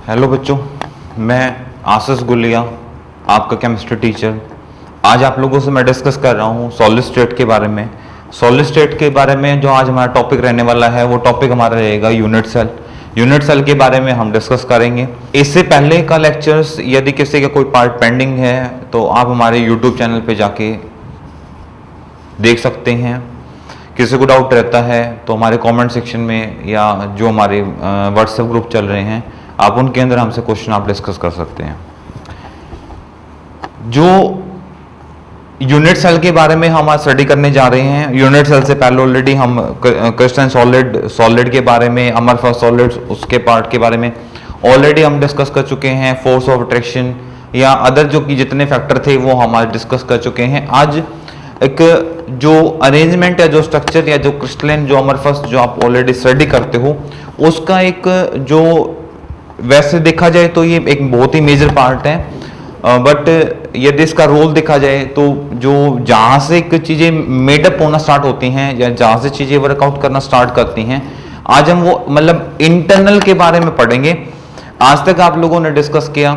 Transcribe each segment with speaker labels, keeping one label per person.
Speaker 1: Hello बच्चों, मैं आशीष गुलिया, आपका केमिस्ट्री टीचर। आज आप लोगों से मैं डिस्कस कर रहा हूँ सॉलिड स्टेट के बारे में। सॉलिड स्टेट के बारे में जो आज हमारा टॉपिक रहने वाला है वो टॉपिक हमारा रहेगा यूनिट सेल। यूनिट सेल के बारे में हम डिस्कस करेंगे। इससे पहले का लेक्चर्स यदि किसी का कोई पार्ट पेंडिंग है तो आप हमारे यूट्यूब चैनल पे जाके देख सकते हैं। किसी को डाउट रहता है तो हमारे कमेंट सेक्शन में या जो हमारे व्हाट्सएप ग्रुप चल रहे हैं आप उनके अंदर हमसे क्वेश्चन आप डिस्कस कर सकते हैं। जो यूनिट सेल के बारे में हम आज स्टडी करने जा रहे हैं, यूनिट सेल से पहले ऑलरेडी हम क्रिस्टलाइन सॉलिड के बारे में, अमरफस सॉलिड उसके पार्ट के बारे में ऑलरेडी हम डिस्कस कर चुके हैं। फोर्स ऑफ अट्रैक्शन या अदर जो कि जितने फैक्टर थे वो हम आज डिस्कस कर चुके हैं। आज एक जो अरेंजमेंट है, जो स्ट्रक्चर या जो क्रिस्टलाइन जो अमरफस जो आप ऑलरेडी स्टडी करते हो उसका एक जो वैसे देखा जाए तो ये एक बहुत ही मेजर पार्ट है, बट यदि इसका रोल देखा जाए तो जो जहाँ से एक चीज़ें मेडअप होना स्टार्ट होती हैं या जहाँ से चीज़ें वर्कआउट करना स्टार्ट करती हैं, आज हम वो मतलब इंटरनल के बारे में पढ़ेंगे। आज तक आप लोगों ने डिस्कस किया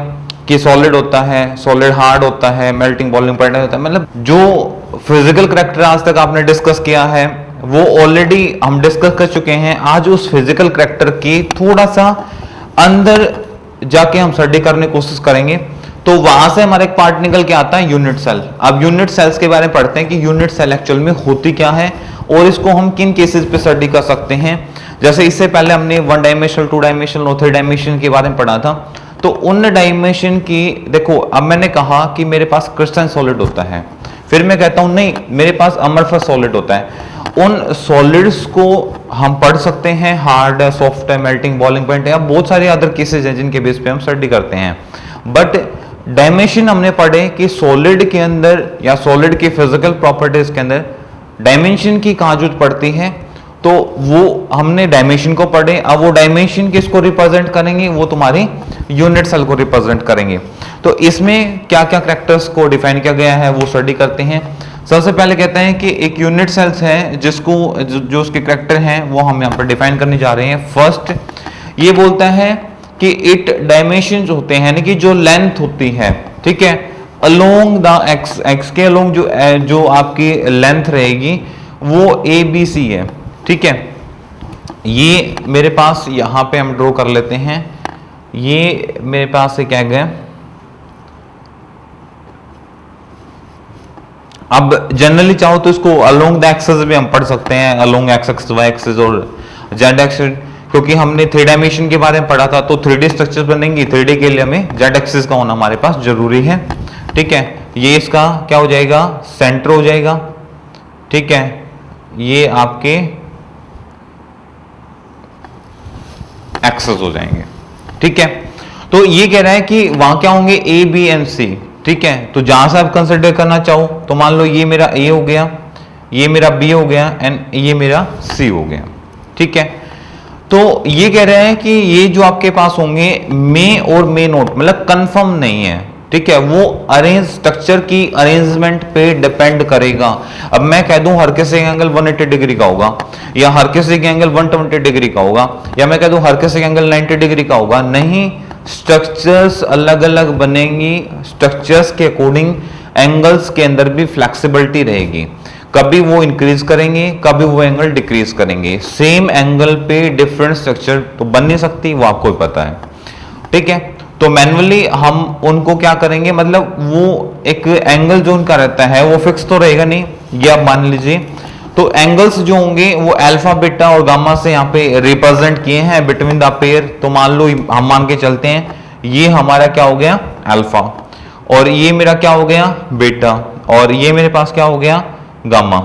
Speaker 1: कि सॉलिड होता है, सॉलिड हार्ड होता है, मेल्टिंग बॉइलिंग पॉइंट होता है, मतलब जो फिजिकल करैक्टर आज तक आपने डिस्कस किया है वो ऑलरेडी हम डिस्कस कर चुके हैं। आज उस फिजिकल करैक्टर की थोड़ा सा अंदर जाके हम स्टडी करने की कोशिश करेंगे। तो वहां से हमारा एक पार्ट निकल के आता है यूनिट सेल। अब यूनिट सेल्स के बारे में पढ़ते हैं कि यूनिट सेल एक्चुअल में होती क्या है और इसको हम किन केसेस पे स्टडी कर सकते हैं। जैसे इससे पहले हमने 1 डायमेंशनल, 2 डायमेंशनल और 3 डायमेंशन के बारे में पढ़ा था। तो उन डायमेंशन की देखो, अब मैंने कहा कि मेरे पास क्रिस्टलाइन सॉलिड होता है, फिर मैं कहता हूं नहीं मेरे पास अमरफस सॉलिड होता है। उन सॉलिड्स को हम पढ़ सकते हैं, हार्ड है, सॉफ्ट है, मेल्टिंग बॉइलिंग पॉइंट है, बहुत सारे अदर केसेस हैं जिनके बेस पे हम स्टडी करते हैं। बट डायमेंशन हमने पढ़े कि सॉलिड के अंदर या सॉलिड की फिजिकल प्रॉपर्टीज के अंदर डायमेंशन की कहाँ जरूरत पड़ती है, तो वो हमने डायमेंशन को पढ़े। अब वो डायमेंशन किसको रिप्रेजेंट करेंगे, वो तुम्हारी यूनिट सेल को रिप्रेजेंट करेंगे। तो इसमें क्या क्या कैरेक्टर्स को डिफाइन किया गया है वो स्टडी करते हैं। सबसे पहले कहते हैं कि एक यूनिट सेल्स है जिसको जो उसके कैरेक्टर हैं वो हम यहाँ पर डिफाइन करने जा रहे हैं। फर्स्ट ये बोलता है कि इट डायमेंशन होते हैं, यानी कि जो लेंथ होती है, ठीक है, अलोंग द एक्स के अलोंग जो आपकी लेंथ रहेगी वो ABC है, ठीक है। ये मेरे पास यहाँ पे हम ड्रॉ कर लेते हैं। ये मेरे पास से क्या गया, अब जनरली चाहो तो इसको अलोंग द एक्सेस भी हम पढ़ सकते हैं, along X X Y axes और जेड एक्सेस, क्योंकि हमने 3 डायमेंशन के बारे में पढ़ा था। तो 3D स्ट्रक्चर बनेंगी, 3D के लिए हमें जेड एक्सिस का होना हमारे पास जरूरी है, ठीक है। ये इसका क्या हो जाएगा, सेंटर हो जाएगा, ठीक है। ये आपके एक्सेस हो जाएंगे, ठीक है। तो ये कह रहा है कि वहां क्या होंगे, A, B एंड C, ठीक है। तो जहां से आप कंसिडर करना चाहो तो मान लो ये मेरा A हो गया, ये मेरा B हो गया एंड ये मेरा C हो गया, ठीक है। तो ये कह रहे हैं कि ये जो आपके पास होंगे मे और मे नोट, मतलब कंफर्म नहीं है, ठीक है। वो अरेंज स्ट्रक्चर की अरेंजमेंट पे डिपेंड करेगा। अब मैं कह दूं हर किसी का एंगल 180 डिग्री का होगा, या हर किसी का एंगल 120 डिग्री का होगा, या मैं कह दूं हर किसी का एंगल 90 डिग्री का होगा, नहीं, स्ट्रक्चर्स अलग अलग बनेंगी। स्ट्रक्चर्स के अकॉर्डिंग एंगल्स के अंदर भी फ्लेक्सिबिलिटी रहेगी, कभी वो इंक्रीज करेंगे, कभी वो एंगल डिक्रीज करेंगे। सेम एंगल पे डिफरेंट स्ट्रक्चर तो बन नहीं सकती, वो आपको पता है, ठीक है। तो मैन्युअली हम उनको क्या करेंगे, मतलब वो एक एंगल जो उनका रहता है वो फिक्स तो रहेगा नहीं, ये आप मान लीजिए। तो एंगल्स जो होंगे वो अल्फा, बीटा और गामा से यहाँ पे रिप्रेजेंट किए हैं बिटवीन द पेयर। तो मान लो हम मान के चलते हैं ये हमारा क्या हो गया, अल्फा, और ये मेरा क्या हो गया, बीटा, और ये मेरे पास क्या हो गया, गामा।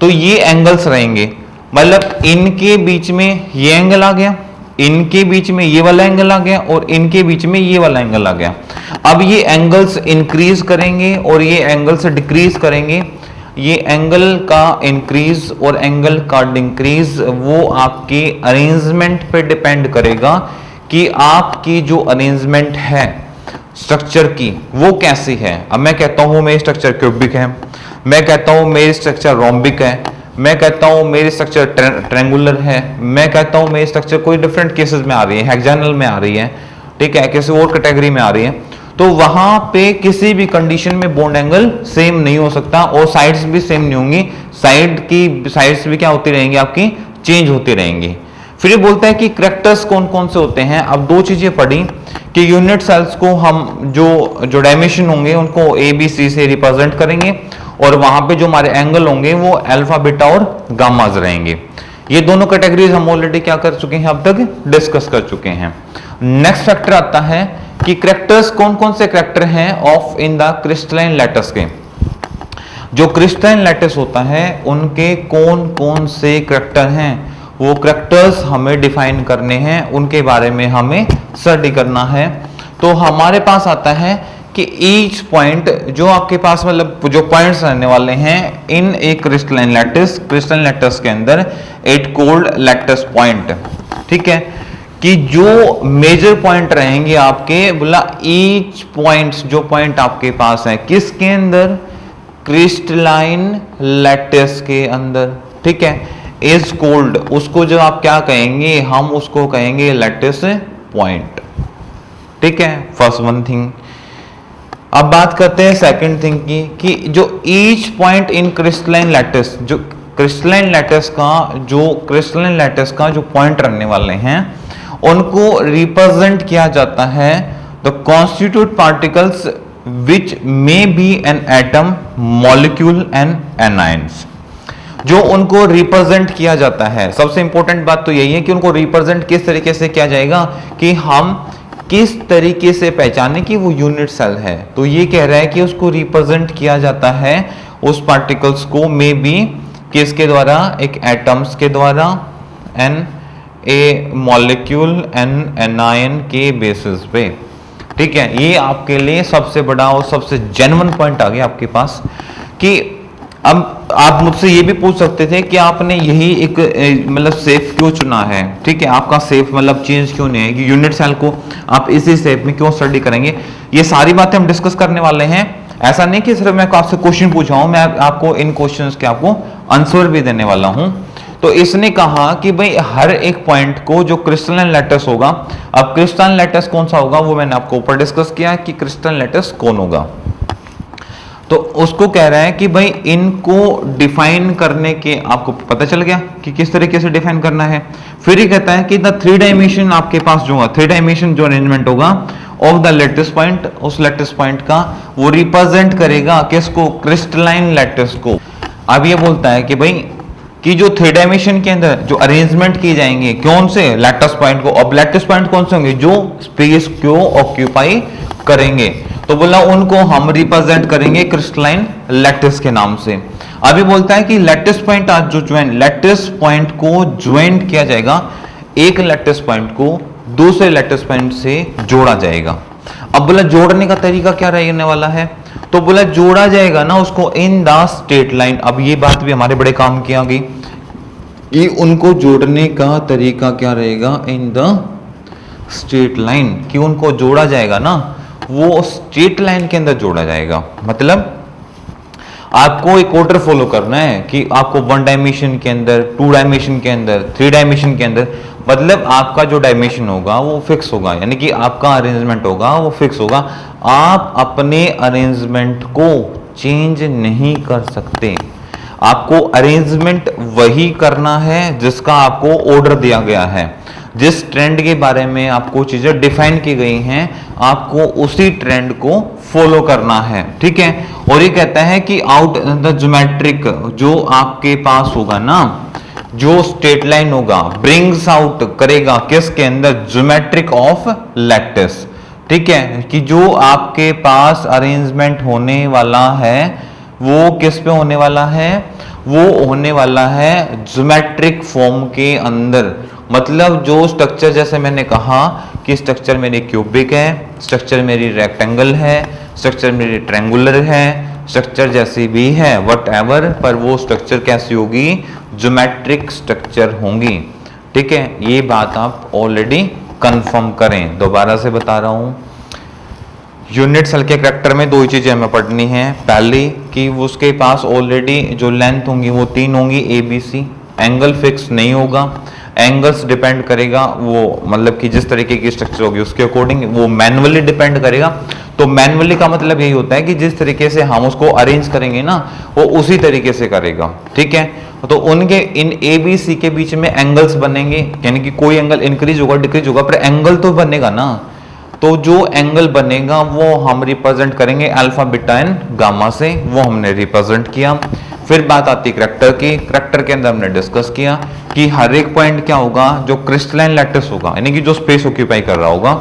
Speaker 1: तो ये एंगल्स रहेंगे, मतलब इनके बीच में ये एंगल आ गया, इनके बीच में ये वाला एंगल आ गया और इनके बीच में ये वाला एंगल आ गया। अब ये एंगल्स इंक्रीज करेंगे और ये एंगल्स डिक्रीज करेंगे। ये एंगल का इंक्रीज और एंगल का डिक्रीज वो आपके अरेंजमेंट पे डिपेंड करेगा कि आपकी जो अरेंजमेंट है स्ट्रक्चर की वो कैसी है। अब मैं कहता हूं मेरी स्ट्रक्चर क्यूबिक है, मैं कहता हूं मेरी स्ट्रक्चर रोम्बिक है, मैं कहता हूं मेरी स्ट्रक्चर ट्रायंगुलर है, मैं कहता हूं मेरी स्ट्रक्चर कोई डिफरेंट केसेस में आ रही है, हेक्सागोनल में आ रही है, ठीक है, किसी और कैटेगरी में आ रही है, तो वहां पे किसी भी कंडीशन में बॉन्ड एंगल सेम नहीं हो सकता और साइड्स भी सेम नहीं होंगी, साइड्स भी क्या होती रहेंगी आपकी, चेंज होती रहेंगी। फिर ये बोलता है कि कैरेक्टर्स कौन कौन से होते हैं। अब दो चीजें पढ़ी कि यूनिट सेल्स को हम जो डायमेंशन होंगे उनको ए बी सी से रिप्रेजेंट करेंगे और वहां पे जो हमारे एंगल होंगे वो अल्फा बीटा और गामाज रहेंगे। ये दोनों कैटेगरीज हम ऑलरेडी क्या कर चुके हैं, अब तक डिस्कस कर चुके हैं। नेक्स्ट फैक्टर आता है कि कैरेक्टर्स कौन कौन से कैरेक्टर हैं of in the crystalline lattice के। जो क्रिस्टलाइन लैटिस होता है उनके कौन कौन से कैरेक्टर हैं, वो कैरेक्टर्स हमें डिफाइन करने हैं, उनके बारे में हमें स्टडी करना है। तो हमारे पास आता है कि ईच पॉइंट जो आपके पास मतलब जो पॉइंट्स रहने वाले हैं इन ए क्रिस्टलाइन लैटिस के अंदर इट कॉल्ड लैटिस पॉइंट। ठीक है, कि जो मेजर पॉइंट रहेंगे आपके, बोला ईच पॉइंट्स जो पॉइंट आपके पास है किसके अंदर, क्रिस्टलाइन लैटिस के अंदर। ठीक है, इज कॉल्ड, उसको जो आप क्या कहेंगे, हम उसको कहेंगे लैटिस पॉइंट। ठीक है, फर्स्ट वन थिंग। अब बात करते हैं सेकंड थिंग की कि जो each point in crystalline lattice, जो क्रिस्टलाइन लैटिस का जो पॉइंट रहने वाले हैं उनको रिप्रेजेंट किया जाता है the constitute particles which may be an atom, molecule and anions. जो उनको रिप्रेजेंट किया जाता है, सबसे इंपॉर्टेंट बात तो यही है कि उनको रिप्रेजेंट किस तरीके से किया जाएगा, कि हम किस तरीके से पहचाने कि वो यूनिट सेल है। तो ये कह रहा है कि उसको रिप्रेजेंट किया जाता है उस पार्टिकल्स को मे बी किसके द्वारा, एक एटम्स के द्वारा, एन ए मॉलिक्यूल एंड एनायन के बेसिस पे। ठीक है, ये आपके लिए सबसे बड़ा और सबसे जेन्युइन पॉइंट आ गया आपके पास। कि अब आप मुझसे ये भी पूछ सकते थे कि आपने यही एक मतलब शेप क्यों चुना है। ठीक है, आपका शेप मतलब चेंज क्यों नहीं है, कि यूनिट सेल को आप इसी शेप में क्यों स्टडी करेंगे। ये सारी बातें हम डिस्कस करने वाले हैं। ऐसा नहीं कि सिर्फ मैं आपसे क्वेश्चन पूछा हूं, मैं आपको इन क्वेश्चंस के आपको आंसर भी देने वाला हूं। तो इसने कहा कि भाई हर एक पॉइंट को जो क्रिस्टलाइन लैटिस होगा, अब क्रिस्टलाइन लैटिस कौन सा होगा वो मैंने आपको ऊपर डिस्कस किया कि क्रिस्टलाइन लैटिस कौन होगा। तो उसको कह रहा है कि भाई इनको डिफाइन करने के आपको पता चल गया कि किस तरीके से डिफाइन करना है। फिर ये कहता है कि द थ्री डायमेंशन आपके पास जो होगा, थ्री डायमेंशन जो अरेंजमेंट होगा ऑफ द लैटिस पॉइंट, उस लैटिस पॉइंट का वो रिप्रेजेंट करेगा किसको, क्रिस्टलाइन लैटिस को। अब ये बोलता है कि भाई कि जो थ्री डायमेंशन के अंदर जो अरेंजमेंट किए जाएंगे कौन से लैटिस पॉइंट को, अब लैटिस पॉइंट कौन से होंगे, जो स्पेस को ऑक्यूपाई करेंगे, तो बोला उनको हम रिप्रेजेंट करेंगे क्रिस्टलाइन लैटिस के नाम से। अभी बोलता है कि लैटिस पॉइंट आज जो लैटिस पॉइंट को ज्वाइन किया जाएगा, एक लैटिस पॉइंट को दूसरे लैटिस पॉइंट से जोड़ा जाएगा। अब बोला जोड़ने का तरीका क्या रहने वाला है, तो बोला जोड़ा जाएगा ना उसको इन द स्ट्रेट लाइन। अब ये बात भी हमारे बड़े काम की आ गई कि उनको जोड़ने का तरीका क्या रहेगा, इन द स्ट्रेट लाइन, कि उनको जोड़ा जाएगा ना वो स्ट्रेट लाइन के अंदर जोड़ा जाएगा। मतलब आपको एक ऑर्डर फॉलो करना है कि आपको वन डायमेंशन के अंदर, टू डायमेंशन के अंदर, थ्री डायमेंशन के अंदर, मतलब आपका जो डायमेंशन होगा वो फिक्स होगा, यानी कि आपका अरेंजमेंट होगा वो फिक्स होगा। आप अपने अरेंजमेंट को चेंज नहीं कर सकते। आपको अरेंजमेंट वही करना है जिसका आपको ऑर्डर दिया गया है। जिस ट्रेंड के बारे में आपको चीजें डिफाइन की गई हैं, आपको उसी ट्रेंड को फॉलो करना है। ठीक है, और ये कहता है कि आउट द ज्योमेट्रिक, जो आपके पास होगा ना, जो स्ट्रेट लाइन होगा, ब्रिंग्स आउट करेगा किसके अंदर, ज्योमेट्रिक ऑफ लैटिस। ठीक है, कि जो आपके पास अरेंजमेंट होने वाला है वो किस पे होने वाला है, वो होने वाला है ज्योमेट्रिक फॉर्म के अंदर। मतलब जो स्ट्रक्चर, जैसे मैंने कहा कि स्ट्रक्चर मेरी क्यूबिक है, स्ट्रक्चर मेरी रेक्टेंगल है, स्ट्रक्चर मेरी ट्रायंगुलर है, स्ट्रक्चर जैसी भी है वट एवर, पर वो स्ट्रक्चर कैसी होगी, ज्योमेट्रिक स्ट्रक्चर होंगी। ठीक है, ये बात आप ऑलरेडी कंफर्म करें। दोबारा से बता रहा हूं, यूनिट सेल के कैरेक्टर में दो ही चीजें हमें पढ़नी है। पहली कि उसके पास ऑलरेडी जो लेंथ होंगी वो 3 होंगी, A B C. Angle fix नहीं होगा, एंगल्स डिपेंड करेगा वो मतलब कि जिस तरीके की स्ट्रक्चर होगी उसके अकॉर्डिंग वो मैनुअली डिपेंड करेगा। तो मैनुअली का मतलब यही होता है कि जिस तरीके से हम उसको अरेंज करेंगे ना वो उसी तरीके से करेगा, ठीक है। तो उनके इन ए बी सी के बीच में एंगल्स बनेंगे, यानी कि कोई एंगल इंक्रीज होगा डिक्रीज होगा पर एंगल तो बनेगा ना। तो जो एंगल बनेगा वो हम रिप्रेजेंट करेंगे अल्फा बीटा एंड गामा से, वो हमने रिप्रेजेंट किया। फिर बात आती है करैक्टर की। करैक्टर के अंदर हमने डिस्कस किया कि हर एक पॉइंट क्या होगा, जो क्रिस्टलाइन लैटिस होगा यानी कि जो स्पेस ऑक्यूपाई कर रहा होगा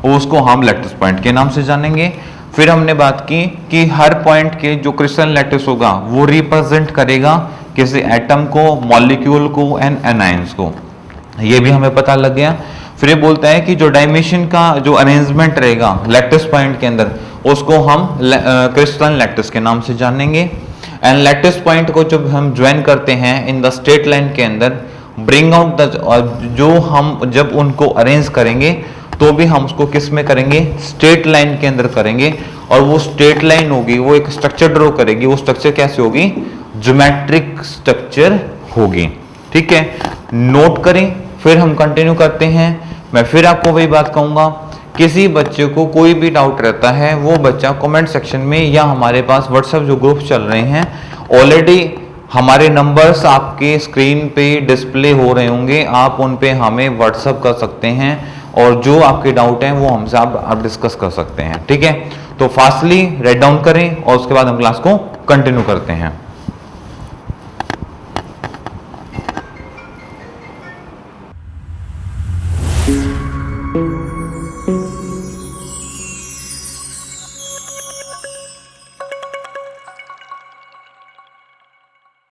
Speaker 1: वो उसको हम लैटिस पॉइंट के नाम से जानेंगे। फिर हमने बात की कि हर पॉइंट के जो क्रिस्टलाइन लैटिस होगा वो रिप्रेजेंट करेगा किसी एटम को, मॉलिक्यूल को एंड एनायंस को, ये भी हमें पता लग गया। फिर ये बोलता है कि जो डायमेंशन का जो अरेंजमेंट रहेगा लैटिस पॉइंट के अंदर उसको हम क्रिस्टलाइन लैटिस के नाम से जानेंगे। एंड लैटिस पॉइंट को जब हम ज्वाइन करते हैं इन द स्ट्रेट लाइन के अंदर ब्रिंग आउट द, जो हम जब उनको अरेंज करेंगे तो भी हम उसको किस में करेंगे, स्ट्रेट लाइन के अंदर करेंगे। और वो स्ट्रेट लाइन होगी वो एक स्ट्रक्चर ड्रॉ करेगी, वो स्ट्रक्चर कैसे होगी, ज्योमेट्रिक स्ट्रक्चर होगी, ठीक है। नोट करें। फिर हम कंटिन्यू करते हैं। मैं फिर आपको वही बात कहूंगा, किसी बच्चे को कोई भी डाउट रहता है वो बच्चा कमेंट सेक्शन में या हमारे पास व्हाट्सएप जो ग्रुप चल रहे हैं ऑलरेडी हमारे नंबर्स आपके स्क्रीन पे डिस्प्ले हो रहे होंगे, आप उन पे हमें व्हाट्सएप कर सकते हैं और जो आपके डाउट हैं वो हमसे आप डिस्कस कर सकते हैं, ठीक है। तो फास्टली राइट डाउन करें और उसके बाद हम क्लास को कंटिन्यू करते हैं।